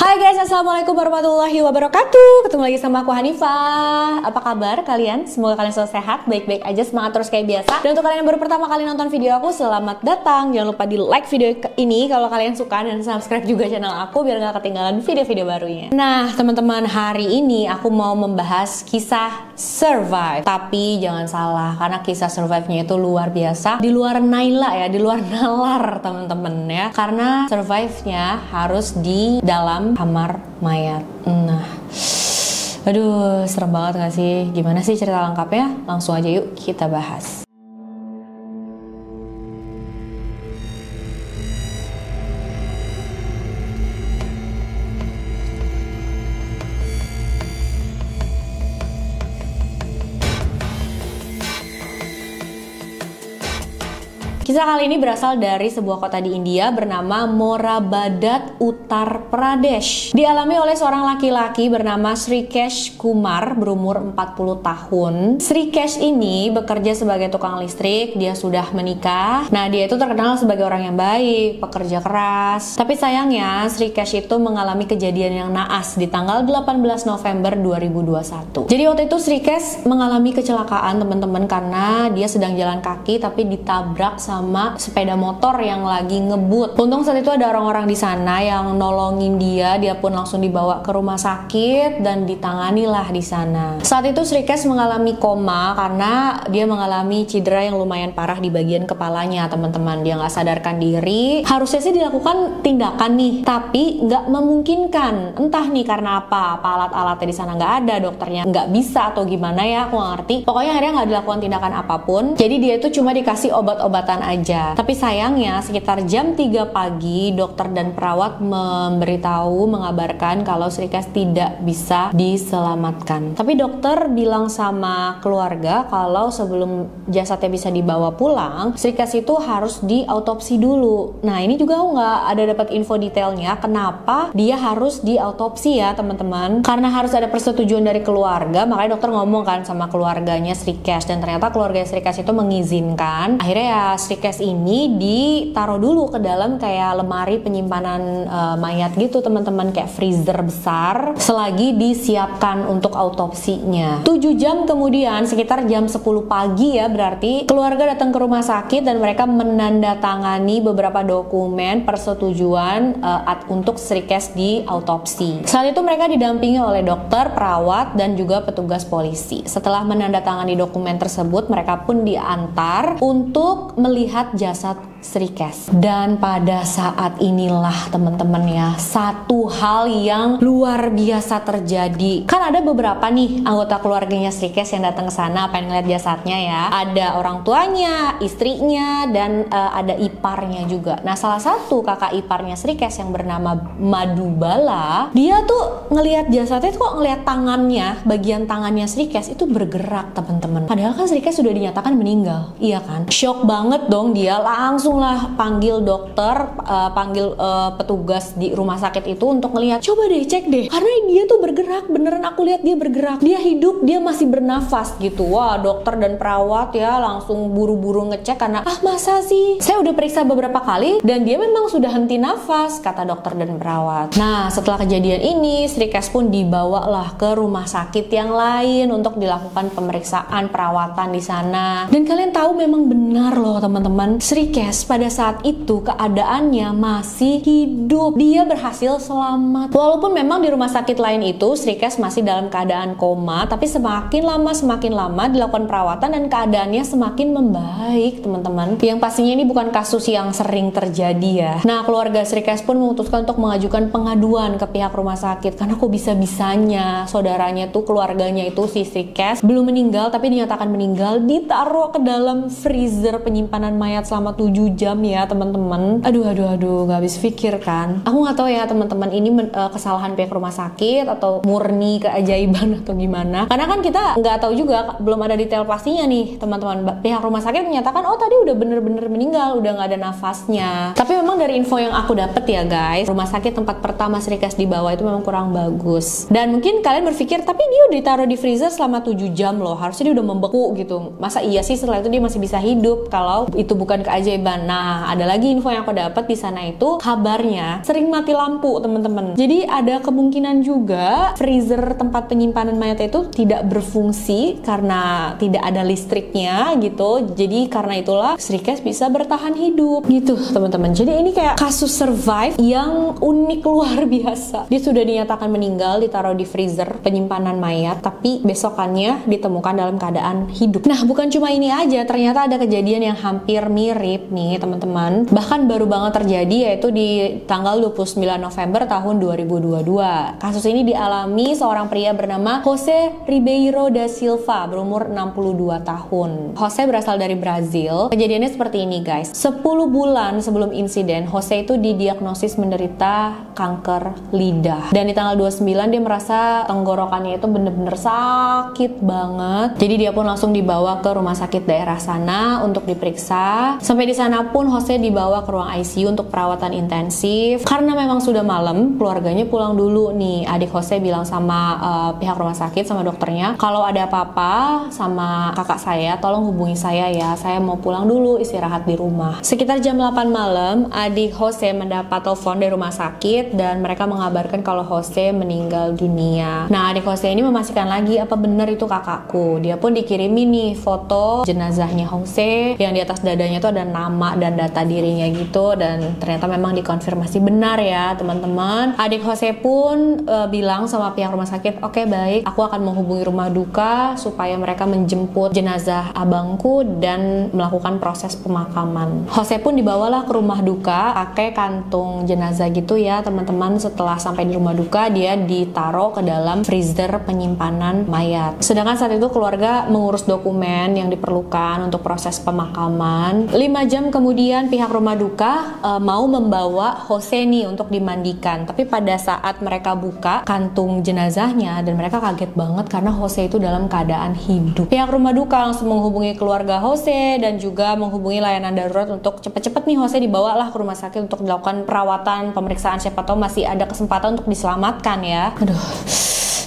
Hai guys, assalamualaikum warahmatullahi wabarakatuh. Ketemu lagi sama aku Hanifah. Apa kabar kalian? Semoga kalian selalu sehat, baik-baik aja, semangat terus kayak biasa. Dan untuk kalian yang baru pertama kali nonton video aku, selamat datang. Jangan lupa di like video ini kalau kalian suka, dan subscribe juga channel aku biar gak ketinggalan video-video barunya. Nah teman-teman, hari ini aku mau membahas kisah survive. Tapi jangan salah, karena kisah survive-nya itu luar biasa. Di luar Naila ya, di luar nalar teman-teman ya. Karena survive-nya harus di dalam kamar mayat. Nah, aduh, serem banget gak sih? Gimana sih cerita lengkapnya? Langsung aja yuk kita bahas. Kisah kali ini berasal dari sebuah kota di India bernama Morabadat, Uttar Pradesh. Dialami oleh seorang laki-laki bernama Srikesh Kumar berumur 40 tahun. Srikesh ini bekerja sebagai tukang listrik, dia sudah menikah. Nah, dia itu terkenal sebagai orang yang baik, pekerja keras. Tapi sayangnya Srikesh itu mengalami kejadian yang naas di tanggal 18 November 2021. Jadi waktu itu Srikesh mengalami kecelakaan teman-teman karena dia sedang jalan kaki tapi ditabrak sama sepeda motor yang lagi ngebut. Untung saat itu ada orang-orang di sana yang nolongin dia pun langsung dibawa ke rumah sakit dan ditangani lah di sana. Saat itu Srikesh mengalami koma karena dia mengalami cedera yang lumayan parah di bagian kepalanya, teman-teman. Dia nggak sadarkan diri. Harusnya sih dilakukan tindakan nih, tapi nggak memungkinkan. Entah nih karena apa alat-alatnya di sana nggak ada, dokternya nggak bisa atau gimana ya, aku nggak ngerti. Pokoknya akhirnya nggak dilakukan tindakan apapun. Jadi dia itu cuma dikasih obat-obatan aja. Tapi sayangnya sekitar jam 3 pagi dokter dan perawat mengabarkan kalau Srikesh tidak bisa diselamatkan. Tapi dokter bilang sama keluarga kalau sebelum jasadnya bisa dibawa pulang, Srikesh itu harus diautopsi dulu. Nah, ini juga aku nggak ada dapat info detailnya kenapa dia harus diautopsi ya teman-teman. Karena harus ada persetujuan dari keluarga, makanya dokter ngomong kan sama keluarganya Srikesh, dan ternyata keluarga Srikesh itu mengizinkan. Akhirnya ya Srikesh ini ditaruh dulu ke dalam kayak lemari penyimpanan mayat gitu teman-teman, kayak freezer besar, selagi disiapkan untuk autopsinya. 7 jam kemudian, sekitar jam 10 pagi ya berarti, keluarga datang ke rumah sakit dan mereka menandatangani beberapa dokumen persetujuan untuk Srikesh diautopsi. Saat itu mereka didampingi oleh dokter, perawat, dan juga petugas polisi. Setelah menandatangani dokumen tersebut, mereka pun diantar untuk melihat jasad Srikesh. Dan pada saat inilah teman-teman ya, satu hal yang luar biasa terjadi. Kan ada beberapa nih anggota keluarganya Srikesh yang datang ke sana pengen ngeliat jasadnya ya. Ada orang tuanya, istrinya, dan ada iparnya juga. Nah, salah satu kakak iparnya Srikesh yang bernama Madhubala, dia tuh ngelihat jasadnya tuh kok ngelihat tangannya, bagian tangannya Srikesh itu bergerak teman-teman. Padahal kan Srikesh sudah dinyatakan meninggal, iya kan? Shock banget dong dia, langsung lah panggil dokter, panggil petugas di rumah sakit itu untuk ngelihat. Coba deh cek deh, karena dia tuh bergerak, beneran aku lihat dia bergerak, dia hidup, dia masih bernafas gitu. Wah, dokter dan perawat ya langsung buru-buru ngecek karena masa sih, saya udah periksa beberapa kali dan dia memang sudah henti nafas, kata dokter dan perawat. Nah, setelah kejadian ini Srikesh pun dibawa lah ke rumah sakit yang lain untuk dilakukan pemeriksaan perawatan di sana. Dan kalian tahu memang benar loh teman-teman, Srikesh pada saat itu keadaannya masih hidup. Dia berhasil selamat. Walaupun memang di rumah sakit lain itu Srikesh masih dalam keadaan koma, tapi semakin lama dilakukan perawatan dan keadaannya semakin membaik teman-teman. Yang pastinya ini bukan kasus yang sering terjadi ya. Nah, keluarga Srikesh pun memutuskan untuk mengajukan pengaduan ke pihak rumah sakit karena kok bisa-bisanya saudaranya tuh, keluarganya itu si Srikesh belum meninggal tapi dinyatakan meninggal, ditaruh ke dalam freezer penyimpanan mayat selama 7 jam ya teman-teman. Aduh, gak habis pikir kan. Aku nggak tahu ya teman-teman, ini kesalahan pihak rumah sakit atau murni keajaiban atau gimana. Karena kan kita nggak tahu juga, belum ada detail pastinya nih teman-teman. Pihak rumah sakit menyatakan oh tadi udah bener-bener meninggal, udah nggak ada nafasnya. Tapi memang dari info yang aku dapet ya guys, rumah sakit tempat pertama Srikesh dibawa itu memang kurang bagus. Dan mungkin kalian berpikir, tapi dia udah ditaruh di freezer selama 7 jam loh, harusnya dia udah membeku gitu. Masa iya sih setelah itu dia masih bisa hidup? Kalau itu bukan keajaiban. Nah, ada lagi info yang aku dapat di sana itu kabarnya sering mati lampu, teman-teman. Jadi ada kemungkinan juga freezer tempat penyimpanan mayat itu tidak berfungsi karena tidak ada listriknya gitu. Jadi karena itulah Srikes bisa bertahan hidup gitu, teman-teman. Jadi ini kayak kasus survive yang unik luar biasa. Dia sudah dinyatakan meninggal, ditaruh di freezer penyimpanan mayat, tapi besokannya ditemukan dalam keadaan hidup. Nah, bukan cuma ini aja, ternyata ada kejadian yang hampir mirip nih, teman-teman. Bahkan baru banget terjadi, yaitu di tanggal 29 November tahun 2022. Kasus ini dialami seorang pria bernama Jose Ribeiro da Silva, berumur 62 tahun. Jose berasal dari Brazil. Kejadiannya seperti ini, guys. 10 bulan sebelum insiden, Jose itu didiagnosis menderita kanker lidah. Dan di tanggal 29 dia merasa tenggorokannya itu bener-bener sakit banget. Jadi dia pun langsung dibawa ke rumah sakit daerah sana untuk diperiksa. Sampai di sana pun Jose dibawa ke ruang ICU untuk perawatan intensif. Karena memang sudah malam, keluarganya pulang dulu nih. Adik Jose bilang sama pihak rumah sakit, sama dokternya, kalau ada apa-apa sama kakak saya, tolong hubungi saya ya. Saya mau pulang dulu, istirahat di rumah. Sekitar jam 8 malam, adik Jose mendapat telepon dari rumah sakit dan mereka mengabarkan kalau Jose meninggal dunia. Nah, adik Jose ini memastikan lagi apa benar itu kakakku. Dia pun dikirimin nih foto jenazahnya Jose yang di atas dadanya tuh ada nama dan data dirinya gitu, dan ternyata memang dikonfirmasi benar ya, teman-teman. Adik Jose pun bilang sama pihak rumah sakit, oke, baik, aku akan menghubungi rumah duka supaya mereka menjemput jenazah abangku dan melakukan proses pemakaman. Jose pun dibawalah ke rumah duka pakai kantung jenazah gitu ya, teman-teman. Setelah sampai di rumah duka, dia ditaruh ke dalam freezer penyimpanan mayat. Sedangkan saat itu keluarga mengurus dokumen yang diperlukan untuk proses pemakaman. 5 jam kemudian pihak rumah duka mau membawa Jose nih untuk dimandikan. Tapi pada saat mereka buka kantung jenazahnya, dan mereka kaget banget karena Jose itu dalam keadaan hidup. Pihak rumah duka langsung menghubungi keluarga Jose dan juga menghubungi layanan darurat untuk cepet-cepet nih Jose dibawalah ke rumah sakit untuk dilakukan perawatan, pemeriksaan, siapa tahu masih ada kesempatan untuk diselamatkan ya. Aduh,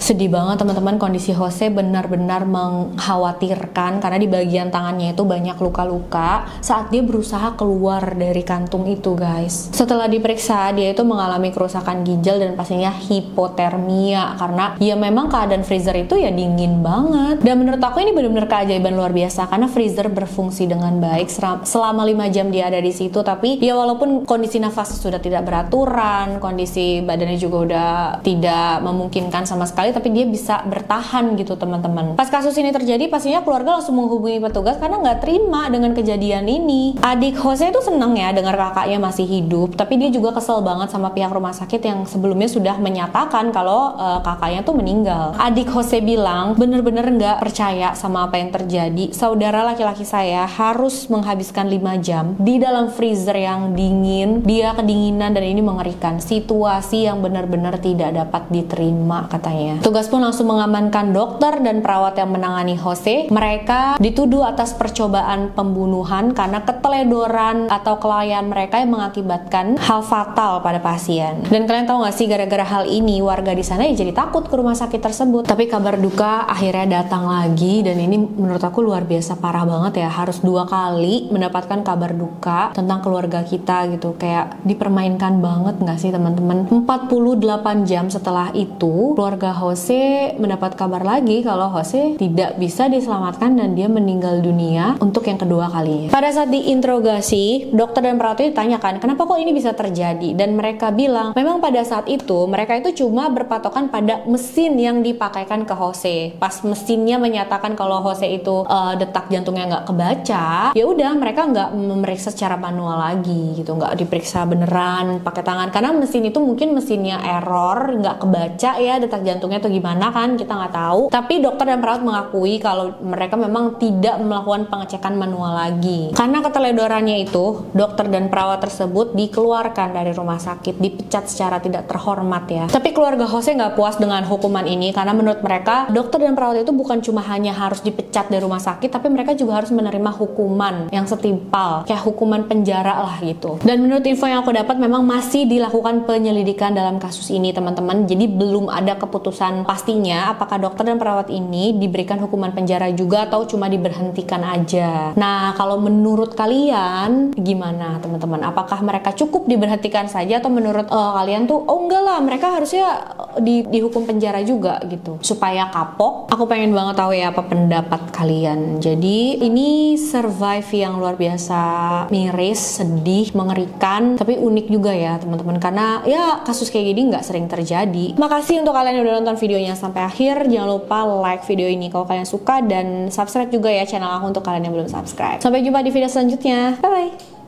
sedih banget teman-teman, kondisi Jose benar-benar mengkhawatirkan karena di bagian tangannya itu banyak luka-luka saat dia berusaha keluar dari kantung itu, guys. Setelah diperiksa, dia itu mengalami kerusakan ginjal dan pastinya hipotermia karena ya memang keadaan freezer itu ya dingin banget. Dan menurut aku ini benar-benar keajaiban luar biasa karena freezer berfungsi dengan baik selama 5 jam dia ada di situ. Tapi ya walaupun kondisi nafas sudah tidak beraturan, kondisi badannya juga udah tidak memungkinkan sama sekali, tapi dia bisa bertahan gitu, teman-teman. Pas kasus ini terjadi, pastinya keluarga langsung menghubungi petugas karena nggak terima dengan kejadian ini. Adik Jose itu seneng ya dengar kakaknya masih hidup, tapi dia juga kesel banget sama pihak rumah sakit yang sebelumnya sudah menyatakan kalau kakaknya tuh meninggal. Adik Jose bilang bener-bener nggak percaya sama apa yang terjadi. Saudara laki-laki saya harus menghabiskan 5 jam di dalam freezer yang dingin. Dia kedinginan dan ini mengerikan. Situasi yang benar-benar tidak dapat diterima, katanya. Tugas pun langsung mengamankan dokter dan perawat yang menangani Jose. Mereka dituduh atas percobaan pembunuhan karena keteledoran atau kelalaian mereka yang mengakibatkan hal fatal pada pasien. Dan kalian tahu gak sih, gara-gara hal ini warga di sana ya jadi takut ke rumah sakit tersebut. Tapi kabar duka akhirnya datang lagi, dan ini menurut aku luar biasa parah banget ya. Harus 2 kali mendapatkan kabar duka tentang keluarga kita gitu. Kayak dipermainkan banget gak sih, teman-teman? 48 jam setelah itu, keluarga Jose mendapat kabar lagi kalau Jose tidak bisa diselamatkan dan dia meninggal dunia untuk yang kedua kalinya. Pada saat diinterogasi, dokter dan perawat itu ditanyakan kenapa kok ini bisa terjadi, dan mereka bilang memang pada saat itu mereka itu cuma berpatokan pada mesin yang dipakaikan ke Jose. Pas mesinnya menyatakan kalau Jose itu detak jantungnya nggak kebaca, ya udah mereka nggak memeriksa secara manual lagi gitu, nggak diperiksa beneran pakai tangan karena mesin itu mungkin mesinnya error, nggak kebaca ya detak jantungnya atau gimana kan, kita nggak tahu. Tapi dokter dan perawat mengakui kalau mereka memang tidak melakukan pengecekan manual lagi. Karena keteledorannya itu, dokter dan perawat tersebut dikeluarkan dari rumah sakit, dipecat secara tidak terhormat ya. Tapi keluarga Jose nggak puas dengan hukuman ini karena menurut mereka dokter dan perawat itu bukan cuma hanya harus dipecat dari rumah sakit, tapi mereka juga harus menerima hukuman yang setimpal, kayak hukuman penjara lah gitu. Dan menurut info yang aku dapat memang masih dilakukan penyelidikan dalam kasus ini, teman-teman. Jadi belum ada keputusan dan pastinya apakah dokter dan perawat ini diberikan hukuman penjara juga atau cuma diberhentikan aja. Nah, kalau menurut kalian gimana teman-teman? Apakah mereka cukup diberhentikan saja atau menurut kalian tuh oh enggak lah, mereka harusnya dihukum penjara juga gitu supaya kapok? Aku pengen banget tahu ya apa pendapat kalian. Jadi ini survive yang luar biasa miris, sedih, mengerikan, tapi unik juga ya teman-teman, karena ya kasus kayak gini nggak sering terjadi. Makasih untuk kalian yang udah nonton videonya sampai akhir. Jangan lupa like video ini kalau kalian suka dan subscribe juga ya channel aku untuk kalian yang belum subscribe. Sampai jumpa di video selanjutnya. Bye bye.